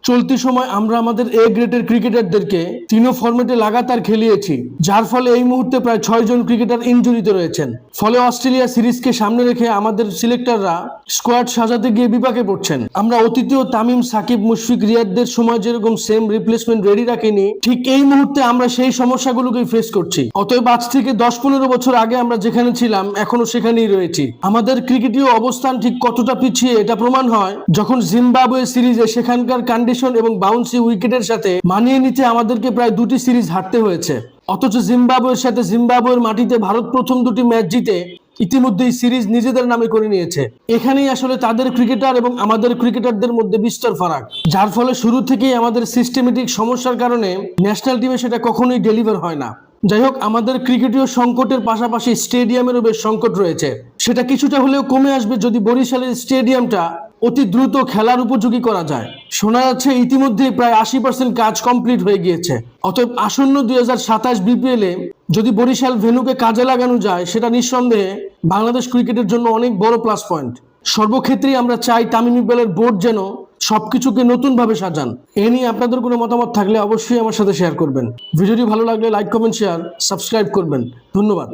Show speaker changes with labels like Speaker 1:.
Speaker 1: চলতি সময় আমরা আমাদের এ গ্রেডের ক্রিকেটারদেরকে তিনও ফরম্যাটে লাগাতার খেলিয়েছি, যার ফলে এই মুহূর্তে প্রায় 6 জন ক্রিকেটার ইনজুরিতে রয়েছেন। ফলে অস্ট্রেলিয়া সিরিজকে সামনে রেখে আমাদের সিলেক্টররা স্কোয়াড সাজাতে গিয়ে বিপাকে পড়ছেন। আমরা অতীতেও তামিম, সাকিব, মুশফিক, রিয়াদদের সময় যেরকম সেম রিপ্লেসমেন্ট রেডি রাখিনি, ঠিক এই মুহূর্তে আমরা সেই সমস্যাগুলোকেই ফেস করছি। অতএব আজ থেকে 10-15 বছর আগে আমরা যেখানে ছিলাম এখনো সেখানেই রয়েছি। আমাদের ক্রিকেটীয় অবস্থান ঠিক কতটা পিছিয়ে এটা প্রমাণ হয় যখন জিম্বাবুয়ে সিরিজে সেখানকার কন্ডিশন এবং বাউন্সি উইকেটের সাথে মানিয়ে নিতে আমাদেরকে প্রায় 2টি সিরিজ হারতে হয়েছে। অথচ জিম্বাবুয়ের সাথে জিম্বাবুয়ের মাটিতে ভারত প্রথম 2টি ম্যাচ জিতে ইতিমধ্যেই সিরিজ নিজেদের নামে করে নিয়েছে। এখানেই আসলে তাদের ক্রিকেটার এবং আমাদের ক্রিকেটারদের মধ্যে বিস্তর ফারাক, যার ফলে শুরু থেকেই আমাদের সিস্টেমেটিক সমস্যার কারণে ন্যাশনাল টিমে সেটা কখনোই ডেলিভার হয় না। যাই হোক, আমাদের ক্রিকেটীয় সংকটের পাশাপাশি স্টেডিয়ামেরও বেশ সংকট রয়েছে। সেটা কিছুটা হলেও কমে আসবে যদি বরিশালের স্টেডিয়ামটা অতি দ্রুত খেলার উপযোগী করা যায়। শোনা যাচ্ছে ইতিমধ্যেই প্রায় 80% কাজ কমপ্লিট হয়ে গিয়েছে। অতএব আসন্ন 2027 বিপিএলে যদি বরিশাল ভেন্যুকে কাজে লাগানো যায়, সেটা নিঃসন্দেহে বাংলাদেশ ক্রিকেটের জন্য অনেক বড় প্লাস পয়েন্ট। সর্বক্ষেত্রেই আমরা চাই তামিম ইকবালের বোর্ড যেন সবকিছুকে নতুনভাবে সাজান। এ নিয়ে আপনাদের কোনো মতামত থাকলে অবশ্যই আমার সাথে শেয়ার করবেন। ভিডিওটি ভালো লাগলে লাইক, কমেন্ট, শেয়ার, সাবস্ক্রাইব করবেন। ধন্যবাদ।